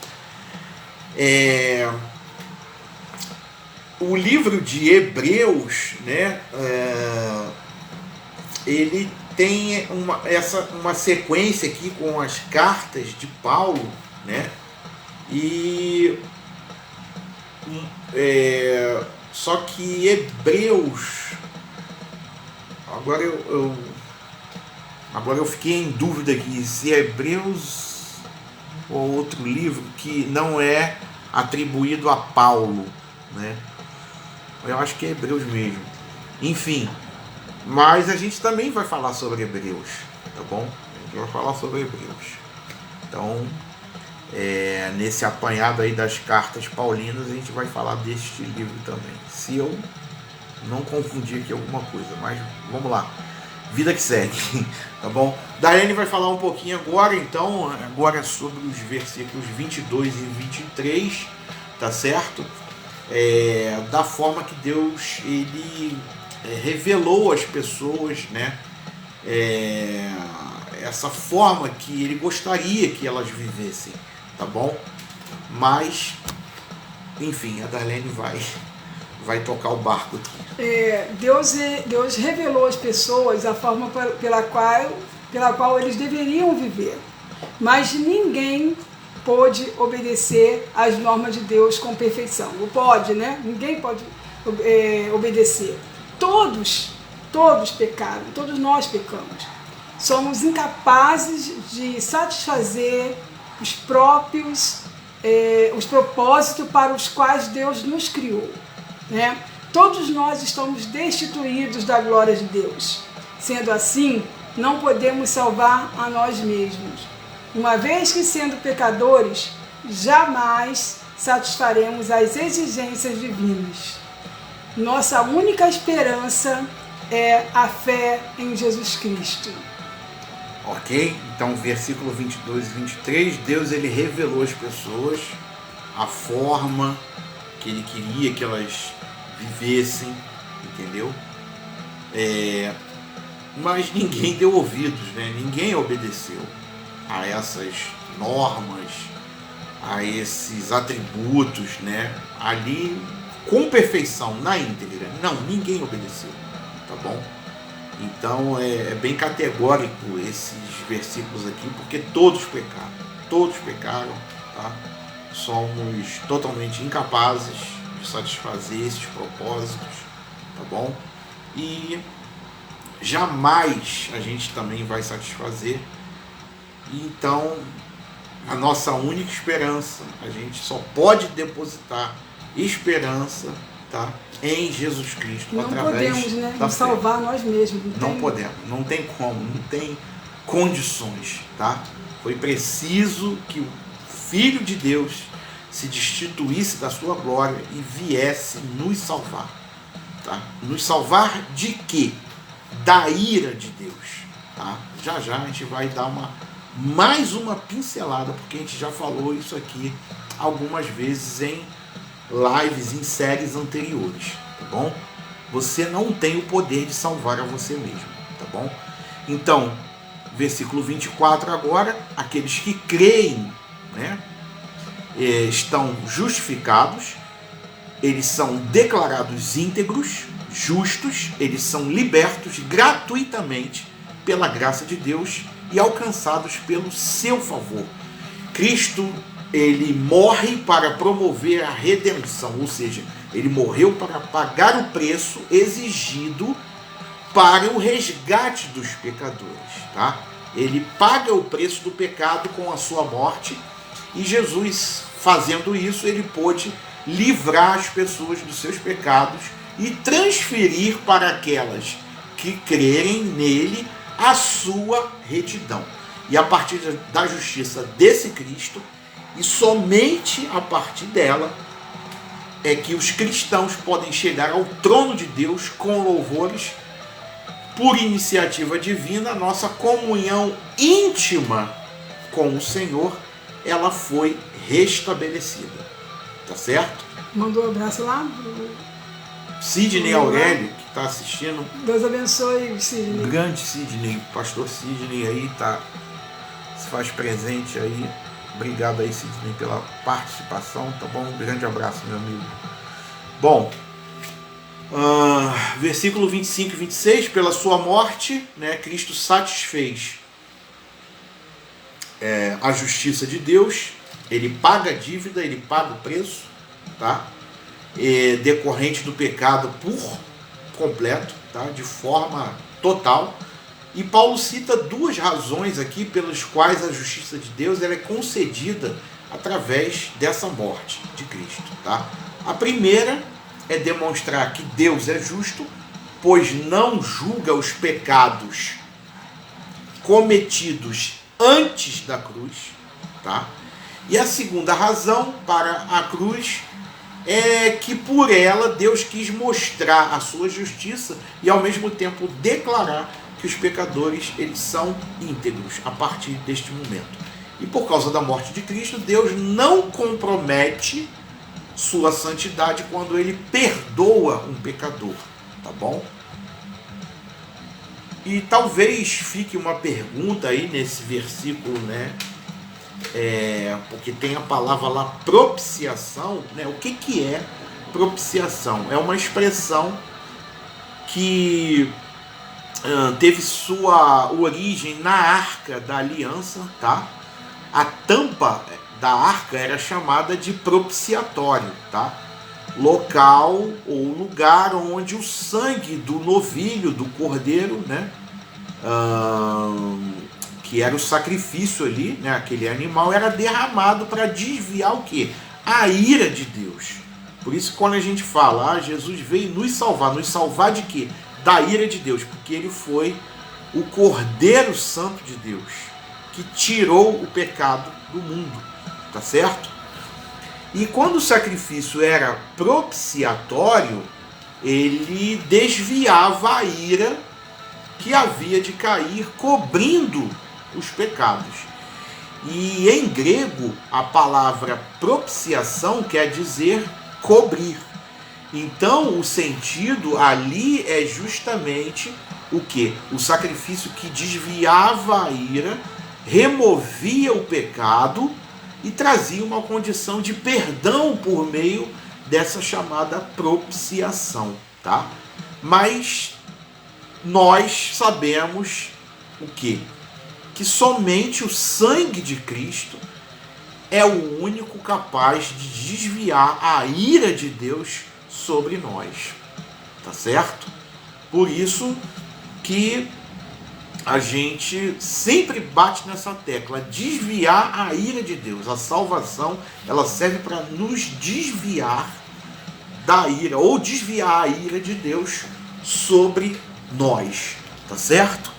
O livro de Hebreus, né? Ele tem uma sequência aqui com as cartas de Paulo, né? E só que Hebreus, agora eu fiquei em dúvida aqui se é Hebreus ou outro livro que não é atribuído a Paulo, né? Eu acho que é Hebreus mesmo. Enfim, mas a gente também vai falar sobre Hebreus, tá bom? A gente vai falar sobre Hebreus. Então, nesse apanhado aí das cartas paulinas, a gente vai falar deste livro também. Se eu não confundir aqui alguma coisa, mas vamos lá. Vida que segue, tá bom? Daiane vai falar um pouquinho agora, então, agora sobre os versículos 22 e 23, tá certo? Da forma que Deus, ele revelou às pessoas, né? Essa forma que ele gostaria que elas vivessem, tá bom? Mas, enfim, a Darlene vai tocar o barco aqui. Deus revelou às pessoas a forma pela qual eles deveriam viver, mas ninguém pôde obedecer às normas de Deus com perfeição. Não pode, né? Ninguém pode obedecer. Todos pecaram, todos nós pecamos. Somos incapazes de satisfazer os propósitos para os quais Deus nos criou, né? Todos nós estamos destituídos da glória de Deus. Sendo assim, não podemos salvar a nós mesmos. Uma vez que, sendo pecadores, jamais satisfaremos as exigências divinas. Nossa única esperança é a fé em Jesus Cristo. Ok? Então, versículo 22 e 23, Deus ele revelou às pessoas a forma que ele queria que elas vivessem, entendeu? Mas ninguém deu ouvidos, né? Ninguém obedeceu a essas normas, a esses atributos, né? Ali, com perfeição, na íntegra. Não, ninguém obedeceu, tá bom? Então é bem categórico esses versículos aqui, porque todos pecaram, tá? Somos totalmente incapazes de satisfazer esses propósitos, tá bom? E jamais a gente também vai satisfazer. Então, a nossa única esperança, a gente só pode depositar esperança tá? Em Jesus Cristo, não através podemos, né, da nos fé. salvar nós mesmos. Não podemos, não tem como, não tem condições, tá? Foi preciso que o Filho de Deus se destituísse da sua glória e viesse nos salvar, tá? Nos salvar de quê? Da ira de Deus, tá? Já a gente vai dar mais uma pincelada, porque a gente já falou isso aqui algumas vezes em lives, em séries anteriores, tá bom? Você não tem o poder de salvar a você mesmo, tá bom? Então, versículo 24 agora, aqueles que creem, né, estão justificados, eles são declarados íntegros, justos, eles são libertos gratuitamente pela graça de Deus e alcançados pelo seu favor. Cristo, ele morre para promover a redenção, ou seja, ele morreu para pagar o preço exigido para o resgate dos pecadores, tá? Ele paga o preço do pecado com a sua morte, e Jesus, fazendo isso, ele pôde livrar as pessoas dos seus pecados e transferir para aquelas que crerem nele a sua retidão. E a partir da justiça desse Cristo, e somente a partir dela, é que os cristãos podem chegar ao trono de Deus com louvores. Por iniciativa divina, nossa comunhão íntima com o Senhor, ela foi restabelecida. Tá certo? Mandou um abraço lá. Sidney Aurélio, que está assistindo. Deus abençoe, Sidney. Grande Sidney, pastor Sidney aí, tá, se faz presente aí. Obrigado aí, Sidney, pela participação, tá bom? Um grande abraço, meu amigo. Bom, versículo 25 e 26, pela sua morte, né, Cristo satisfez a justiça de Deus, ele paga a dívida, ele paga o preço, tá? Decorrente do pecado por completo, tá? De forma total. E Paulo cita duas razões aqui pelas quais a justiça de Deus ela é concedida através dessa morte de Cristo, tá? A primeira é demonstrar que Deus é justo, pois não julga os pecados cometidos antes da cruz, tá? E a segunda razão para a cruz é que por ela Deus quis mostrar a sua justiça e ao mesmo tempo declarar que os pecadores eles são íntegros a partir deste momento. E por causa da morte de Cristo, Deus não compromete sua santidade quando ele perdoa um pecador, tá bom? E talvez fique uma pergunta aí nesse versículo, né? Porque tem a palavra lá propiciação, né? O que é propiciação? É uma expressão que teve sua origem na Arca da Aliança, tá? A tampa da arca era chamada de propiciatório, tá? Local ou lugar onde o sangue do novilho, do cordeiro, né? Que era o sacrifício ali, né? Aquele animal era derramado para desviar o quê? A ira de Deus. Por isso quando a gente fala, Jesus veio nos salvar de quê? Da ira de Deus, porque ele foi o Cordeiro Santo de Deus, que tirou o pecado do mundo, tá certo? E quando o sacrifício era propiciatório, ele desviava a ira que havia de cair, cobrindo os pecados. E em grego, a palavra propiciação quer dizer cobrir. Então, o sentido ali é justamente o quê? O sacrifício que desviava a ira, removia o pecado e trazia uma condição de perdão por meio dessa chamada propiciação, tá? Mas nós sabemos o quê? Que somente o sangue de Cristo é o único capaz de desviar a ira de Deus sobre nós, tá certo? Por isso que a gente sempre bate nessa tecla, desviar a ira de Deus. A salvação, ela serve para nos desviar da ira ou desviar a ira de Deus sobre nós, tá certo?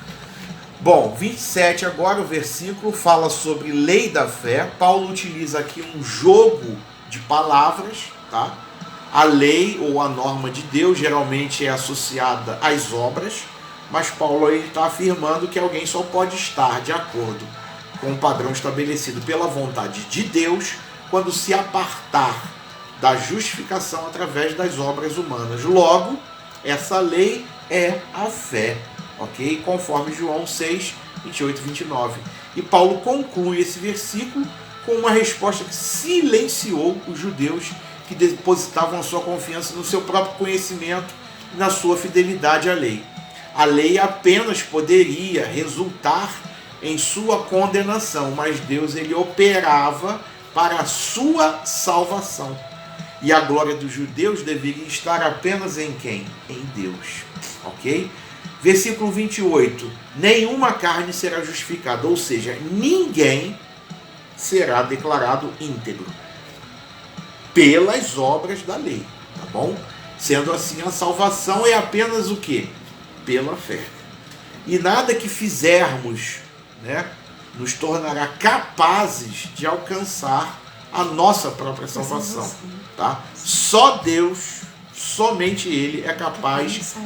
Bom, 27 agora, o versículo fala sobre lei da fé. Paulo utiliza aqui um jogo de palavras, tá? A lei ou a norma de Deus geralmente é associada às obras, mas Paulo está afirmando que alguém só pode estar de acordo com o padrão estabelecido pela vontade de Deus quando se apartar da justificação através das obras humanas. Logo, essa lei é a fé, ok? Conforme João 6, 28 e 29. E Paulo conclui esse versículo com uma resposta que silenciou os judeus que depositavam a sua confiança no seu próprio conhecimento e na sua fidelidade à lei. A lei apenas poderia resultar em sua condenação, mas Deus ele operava para a sua salvação. E a glória dos judeus deveria estar apenas em quem? Em Deus, ok? Versículo 28, nenhuma carne será justificada, ou seja, ninguém será declarado íntegro pelas obras da lei, tá bom? Sendo assim, a salvação é apenas o quê? Pela fé. E nada que fizermos, né, nos tornará capazes de alcançar a nossa própria salvação, tá? Só Deus, somente Ele é capaz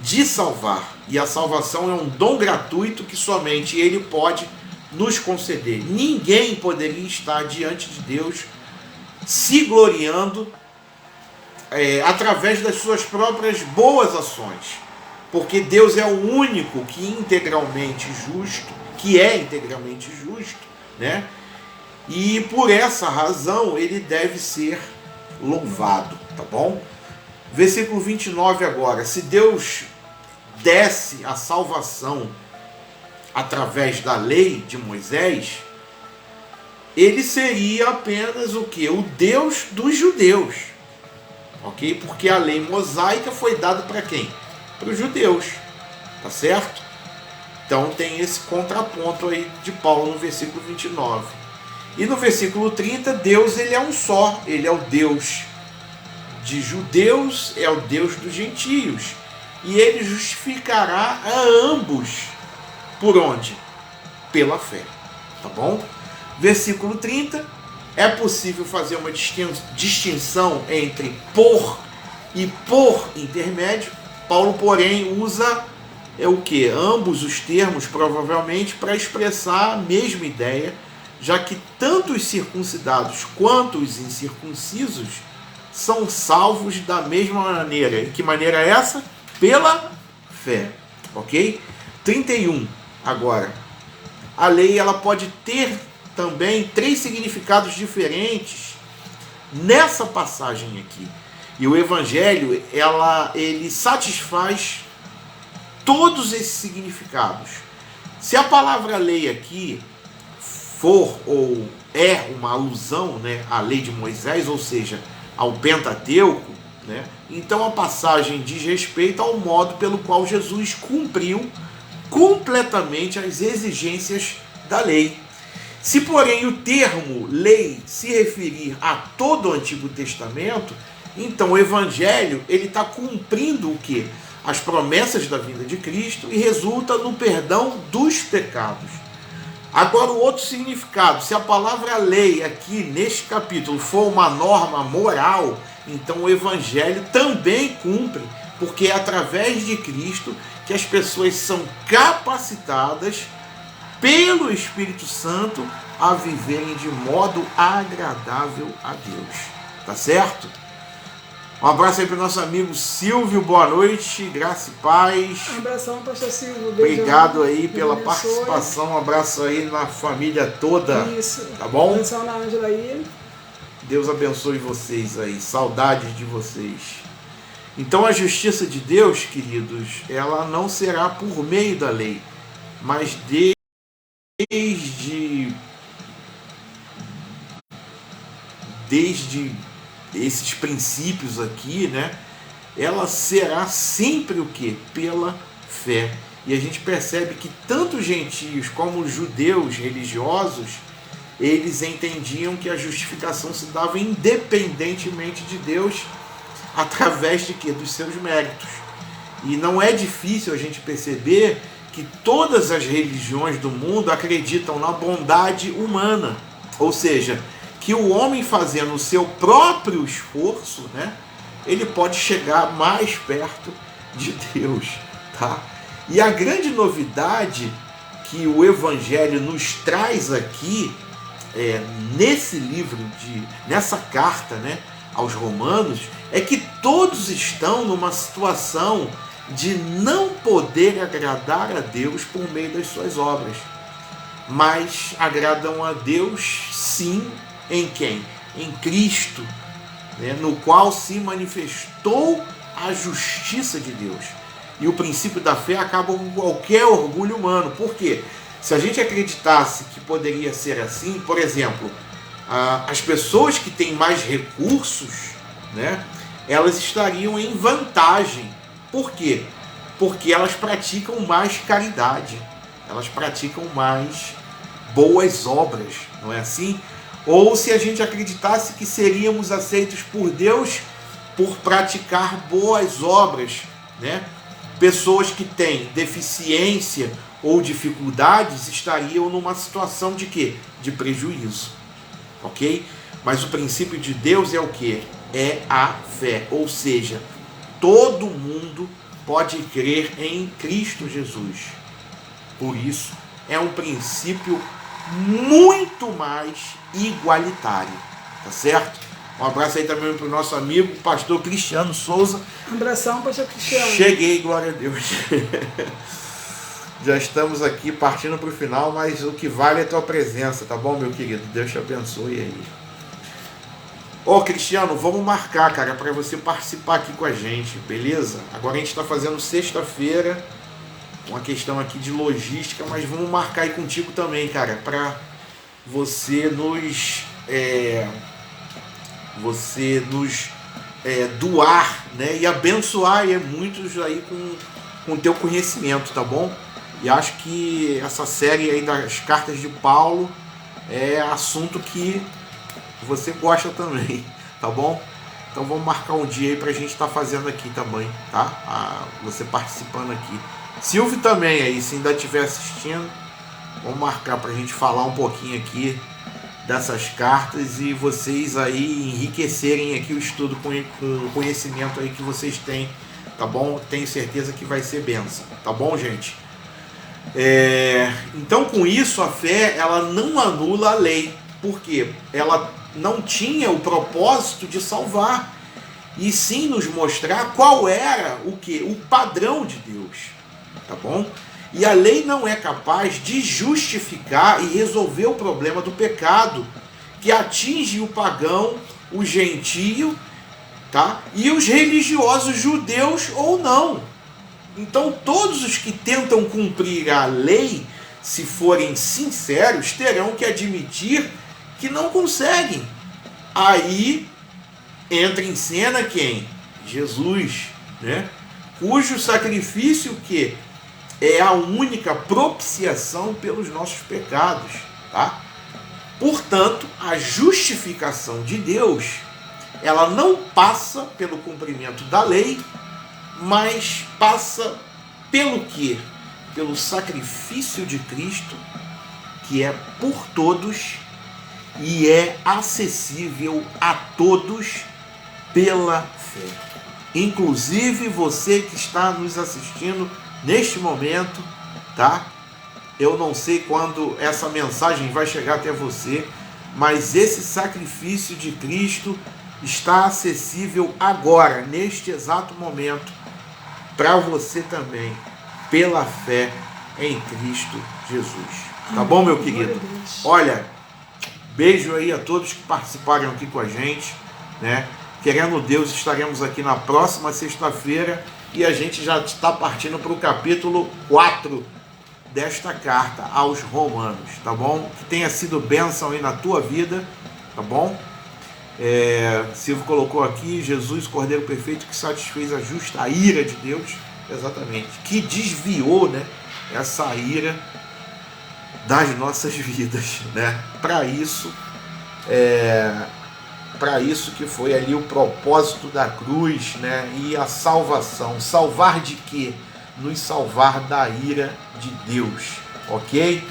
de salvar. E a salvação é um dom gratuito que somente Ele pode nos conceder. Ninguém poderia estar diante de Deus se gloriando através das suas próprias boas ações, porque Deus é o único que é integralmente justo, né? E por essa razão ele deve ser louvado, tá bom? Versículo 29 agora, se Deus desse a salvação através da lei de Moisés, ele seria apenas o quê? O Deus dos judeus, ok? Porque a lei mosaica foi dada para quem? Para os judeus, tá certo? Então tem esse contraponto aí de Paulo no versículo 29. E no versículo 30, Deus ele é um só, ele é o Deus de judeus, é o Deus dos gentios, e ele justificará a ambos, por onde? Pela fé, tá bom? Versículo 30, é possível fazer uma distinção entre por e por intermédio. Paulo, porém, usa o que? Ambos os termos, provavelmente, para expressar a mesma ideia, já que tanto os circuncidados quanto os incircuncisos são salvos da mesma maneira. E que maneira é essa? Pela fé, ok? 31, agora. A lei ela pode ter também 3 significados diferentes nessa passagem aqui. E o Evangelho, ele satisfaz todos esses significados. Se a palavra lei aqui for ou é uma alusão, né, à lei de Moisés, ou seja, ao Pentateuco, né, então a passagem diz respeito ao modo pelo qual Jesus cumpriu completamente as exigências da lei. Se, porém, o termo lei se referir a todo o Antigo Testamento, então o Evangelho ele está cumprindo o quê? As promessas da vinda de Cristo e resulta no perdão dos pecados. Agora, o outro significado, se a palavra lei aqui neste capítulo for uma norma moral, então o Evangelho também cumpre, porque é através de Cristo que as pessoas são capacitadas pelo Espírito Santo a viverem de modo agradável a Deus. Tá certo? Um abraço aí para o nosso amigo Silvio, boa noite, graça e paz. Um abração, pastor Silvio. Obrigado aí pela participação, um abraço aí na família toda. Isso. Tá bom? Abençoa na Ângela aí. Deus abençoe vocês aí, saudades de vocês. Então a justiça de Deus, queridos, ela não será por meio da lei, mas desde esses princípios aqui, né? Ela será sempre o quê? Pela fé. E a gente percebe que tanto os gentios como os judeus religiosos, eles entendiam que a justificação se dava independentemente de Deus, através de quê? Dos seus méritos. E não é difícil a gente perceber que todas as religiões do mundo acreditam na bondade humana, ou seja, que o homem fazendo o seu próprio esforço, né, ele pode chegar mais perto de Deus, tá? E a grande novidade que o Evangelho nos traz aqui, nesse livro, nessa carta, né, aos Romanos, é que todos estão numa situação de não poder agradar a Deus por meio das suas obras, mas agradam a Deus sim em quem? Em Cristo, né, no qual se manifestou a justiça de Deus. E o princípio da fé acaba com qualquer orgulho humano. Por quê? Se a gente acreditasse que poderia ser assim, por exemplo, as pessoas que têm mais recursos, né, elas estariam em vantagem. Por quê? Porque elas praticam mais caridade, elas praticam mais boas obras, não é assim? Ou se a gente acreditasse que seríamos aceitos por Deus por praticar boas obras, né? Pessoas que têm deficiência ou dificuldades estariam numa situação de quê? De prejuízo, ok? Mas o princípio de Deus é o quê? É a fé, ou seja, todo mundo pode crer em Cristo Jesus. Por isso, é um princípio muito mais igualitário, tá certo? Um abraço aí também para o nosso amigo, pastor Cristiano Souza. Um abração, pastor Cristiano. Cheguei, glória a Deus. Já estamos aqui partindo para o final, mas o que vale é a tua presença, tá bom, meu querido? Deus te abençoe aí. Ô, Cristiano, vamos marcar, cara, para você participar aqui com a gente, beleza? Agora a gente está fazendo sexta-feira, uma questão aqui de logística, mas vamos marcar aí contigo também, cara, para você nos doar, né, e abençoar aí muitos aí com o teu conhecimento, tá bom? E acho que essa série aí das cartas de Paulo é assunto que você gosta também, tá bom? Então vamos marcar um dia aí pra gente estar fazendo aqui também, tá? Você participando aqui. Silvio também aí, se ainda estiver assistindo, vamos marcar pra gente falar um pouquinho aqui dessas cartas e vocês aí enriquecerem aqui o estudo com o conhecimento aí que vocês têm, tá bom? Tenho certeza que vai ser bênção, tá bom, gente? Então, com isso, a fé, ela não anula a lei, porque ela não tinha o propósito de salvar, e sim nos mostrar qual era o padrão de Deus, tá bom? E a lei não é capaz de justificar e resolver o problema do pecado que atinge o pagão, o gentio, tá? E os religiosos, judeus ou não. Então todos os que tentam cumprir a lei, se forem sinceros, terão que admitir que não conseguem. Aí entra em cena quem? Jesus, né? Cujo sacrifício que é a única propiciação pelos nossos pecados, tá? Portanto, a justificação de Deus, ela não passa pelo cumprimento da lei, mas passa pelo quê? Pelo sacrifício de Cristo, que é por todos e é acessível a todos pela fé. Inclusive você que está nos assistindo neste momento, tá? Eu não sei quando essa mensagem vai chegar até você, mas esse sacrifício de Cristo está acessível agora, neste exato momento, para você também, pela fé em Cristo Jesus. Tá bom, meu querido? Olha, beijo aí a todos que participaram aqui com a gente, né? Querendo Deus, estaremos aqui na próxima sexta-feira e a gente já está partindo para o capítulo 4 desta carta aos Romanos, tá bom? Que tenha sido bênção aí na tua vida, tá bom? Silvio colocou aqui, Jesus, Cordeiro Perfeito, que satisfez a ira de Deus, exatamente, que desviou, né, essa ira das nossas vidas, né? Para isso, para isso que foi ali o propósito da cruz, né? E a salvação. Salvar de quê? Nos salvar da ira de Deus, ok?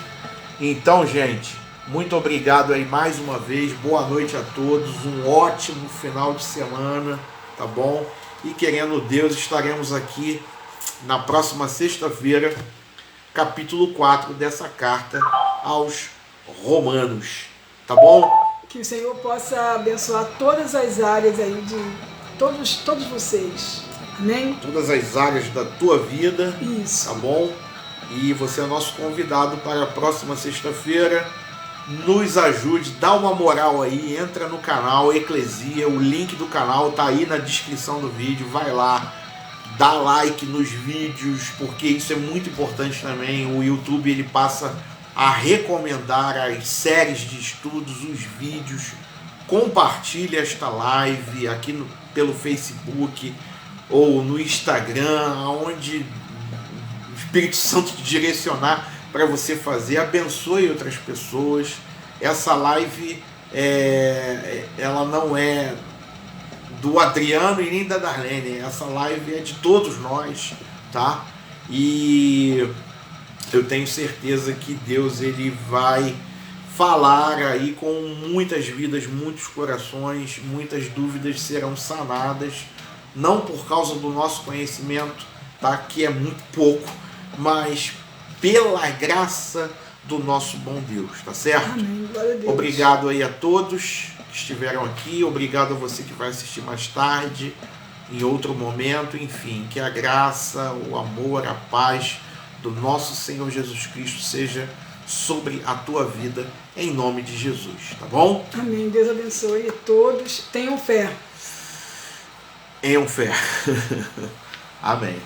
Então, gente, muito obrigado aí mais uma vez, boa noite a todos, um ótimo final de semana, tá bom? E querendo Deus, estaremos aqui na próxima sexta-feira, capítulo 4 dessa carta aos Romanos, tá bom? Que o Senhor possa abençoar todas as áreas aí de todos vocês. Amém? Todas as áreas da tua vida. Isso. Tá bom? E você é nosso convidado para a próxima sexta-feira. Nos ajude, dá uma moral aí, entra no canal Eclesia, o link do canal tá aí na descrição do vídeo, vai lá, dá like nos vídeos, porque isso é muito importante também. O YouTube ele passa a recomendar as séries de estudos, os vídeos. Compartilhe esta live aqui pelo Facebook ou no Instagram, onde o Espírito Santo te direcionar para você fazer. Abençoe outras pessoas. Essa live ela não é do Adriano e nem da Darlene. Essa live é de todos nós, tá? E eu tenho certeza que Deus ele vai falar aí com muitas vidas, muitos corações, muitas dúvidas serão sanadas, não por causa do nosso conhecimento, tá? Que é muito pouco, mas pela graça do nosso bom Deus, tá certo? Amém. Glória a Deus. Obrigado aí a todos que estiveram aqui, obrigado a você que vai assistir mais tarde, em outro momento, enfim, que a graça, o amor, a paz do nosso Senhor Jesus Cristo seja sobre a tua vida, em nome de Jesus, tá bom? Amém. Deus abençoe a todos. Tenham fé. Tenham fé. Amém.